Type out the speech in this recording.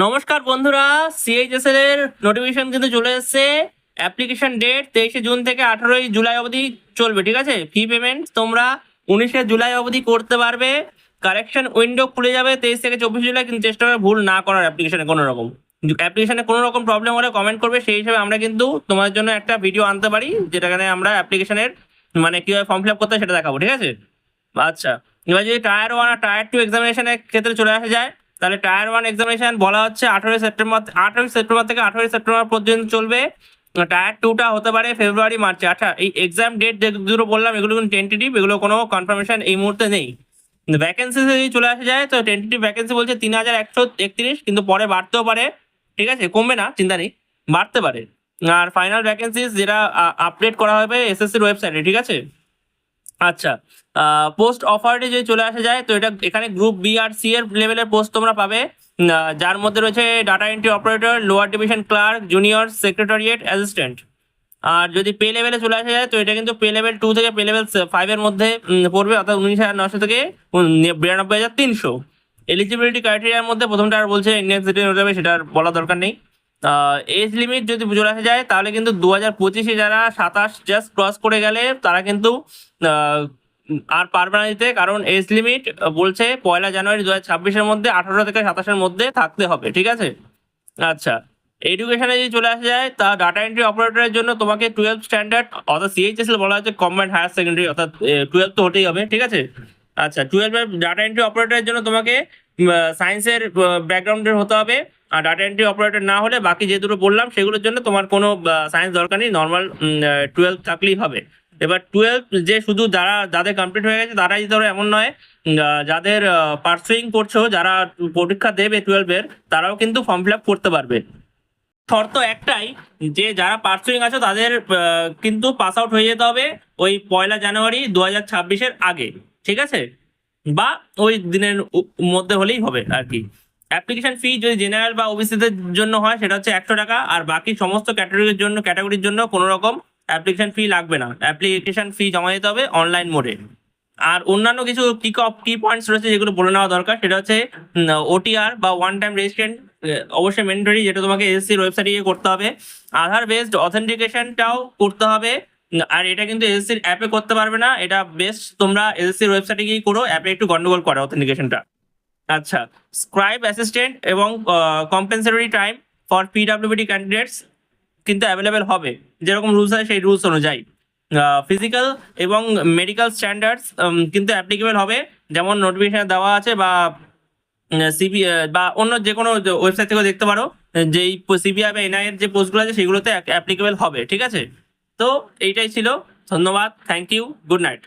নমস্কার বন্ধুরা, সিএইচএসএল এর নোটিফিকেশন কিন্তু চলে এসেছে। অ্যাপ্লিকেশন ডেট 23 জুন থেকে 18 জুলাই অবধি চলবে। ঠিক আছে, ফি পেমেন্ট তোমরা 19 জুলাই অবধি করতে পারবে। কারেকশন উইন্ডো খুলে যাবে 23 থেকে 24 জুলাই, কিন্তু চেষ্টা করে ভুল না করার। অ্যাপ্লিকেশনে কোনো রকম প্রবলেম হলে কমেন্ট করবে, সেই হিসাবে আমরা কিন্তু তোমার জন্য একটা ভিডিও আনতে পারি, যেটাখানে আমরা অ্যাপ্লিকেশনের মানে কিভাবে ফর্ম ফিল আপ করতে হয় সেটা দেখাবো। ঠিক আছে, আচ্ছা। এবার যদি টায়ার 1 আর টায়ার 2 এক্সামিনেশনের ক্ষেত্রে চলে আসা যায়, তাহলে টায়ার 1 এক্সামিনেশন বলা হচ্ছে 18 সেপ্টেম্বর থেকে 18 সেপ্টেম্বর পর্যন্ত চলবে। টায়ার 2টা হতে পারে ফেব্রুয়ারি মার্চে। আচ্ছা, এই এক্সাম ডেট যেগুলো বললাম এগুলো কিন্তু টেন্টেটিভ, এগুলো কোনো কনফার্মেশন এই মুহূর্তে নেই। ভ্যাকেন্সি যদি চলে আসা যায়, তো টেন্টেটিভ ভ্যাকেন্সি বলছে 3131, কিন্তু পরে বাড়তেও পারে। ঠিক আছে, কমবে না, চিন্তা নেই, বাড়তে পারে। আর ফাইনাল ভ্যাকেন্সিস যেটা আপডেট করা হবে এসএসসির ওয়েবসাইটে। ঠিক আছে, আচ্ছা। পোস্ট অফারে যদি চলে আসা যায়, তো এটা এখানে গ্রুপ বি আর সি এর লেভেলের পোস্ট তোমরা পাবে, যার মধ্যে রয়েছে data entry operator, lower division clerk, junior secretariat assistant. আর যদি পে লেভেলে চলে আসা যায়, তো এটা কিন্তু পে লেভেল 2 থেকে পে লেভেল 5 এর মধ্যে পড়বে, অর্থাৎ 19,900 থেকে 92,300। এলিজিবিলিটি ক্রাইটেরিয়ার মধ্যে প্রথমটা আর বলছে ইন্ডিয়ান সিটিজেন হতে হবে, সেটা আর বলার দরকার নেই। এজ লিমিট যদি চলে আসা যায়, তাহলে কিন্তু 2025-এ যারা 27 জাস্ট ক্রস করে গেলে তারা কিন্তু আর পারবে না দিতে, কারণ এজ লিমিট বলছে 1 জানুয়ারি 2026-এর মধ্যে 18 থেকে 27-এর মধ্যে থাকতে হবে। ঠিক আছে, আচ্ছা। এডুকেশনে যদি চলে আসা যায়, তা ডাটা এন্ট্রি অপারেটরের জন্য তোমাকে 12 স্ট্যান্ডার্ড, অর্থাৎ সিএইচএসএল বলা হচ্ছে কম্বাইন্ড হায়ার সেকেন্ডারি, অর্থাৎ 12 তো হতেই হবে। ঠিক আছে, আচ্ছা। 12 ডাটা এন্ট্রি অপারেটরের জন্য তোমাকে সায়েন্সের ব্যাকগ্রাউন্ডের হতে হবে। আর ডাটা এন্ট্রি অপারেটর না হলে বাকি যে দুটো বললাম সেগুলোর জন্য তোমার কোনো সায়েন্স দরকার নেই, নর্মাল 12 থাকলেই হবে। এবার 12 যে শুধু যাদের কমপ্লিট হয়ে গেছে তারাই ধরো, এমন নয়। যাদের পার্সুইং করছো, যারা পরীক্ষা দেবে 12-এর, তারাও কিন্তু ফর্ম ফিল আপ করতে পারবে। শর্ত একটাই, যে যারা পার্সুইং আছো তাদের কিন্তু পাস আউট হয়ে যেতে হবে ওই 1 জানুয়ারি 2026-এর আগে। ঠিক আছে, বা ওই দিনের মধ্যে হলেই হবে আর কি। অ্যাপ্লিকেশন ফি যদি জেনারেল বা ওবিসিদের জন্য হয়, সেটা হচ্ছে 100 টাকা। আর বাকি সমস্ত ক্যাটাগরির জন্য কোনো রকম অ্যাপ্লিকেশন ফি লাগবে না। অ্যাপ্লিকেশন ফি জমা দিতে হবে অনলাইন মোডে। আর অন্যান্য কিছু কি পয়েন্টস রয়েছে যেগুলো বলে নেওয়া দরকার, সেটা হচ্ছে ওটিআর বা ওয়ান টাইম রেজিস্ট্রেশন অবশ্যই ম্যান্ডেটরি, যেটা তোমাকে এসএসসির ওয়েবসাইটে গিয়ে করতে হবে। আধার বেসড অথেন্টিকেশনটাও করতে হবে। আর এটা কিন্তু এসএসসির অ্যাপে করতে পারবে না, এটা বেস্ট তোমরা এসএসসির ওয়েবসাইটে গিয়ে করো, অ্যাপে একটু গন্ডগোল করে অথেন্টিকেশনটা। আচ্ছা, স্ক্রাইব অ্যাসিস্ট্যান্ট এবং কম্পেনসেটরি টাইম ফর পিডাব্লিউবিডি ক্যান্ডিডেটস কিন্তু অ্যাভেলেবেল হবে, যেরকম রুলস আছে সেই রুলস অনুযায়ী। ফিজিক্যাল এবং মেডিকেল স্ট্যান্ডার্ডস কিন্তু অ্যাপ্লিকেবল হবে, যেমন নোটিফিকেশনে দেওয়া আছে, বা সিবি বা অন্য যে কোনো ওয়েবসাইট থেকে দেখতে পারো, যেই সিবিআই বা এনআই এর যে পোস্টগুলো আছে সেগুলোতে অ্যাপ্লিকেবল হবে। ঠিক আছে, তো এইটাই ছিল। ধন্যবাদ, থ্যাংক ইউ, গুড নাইট।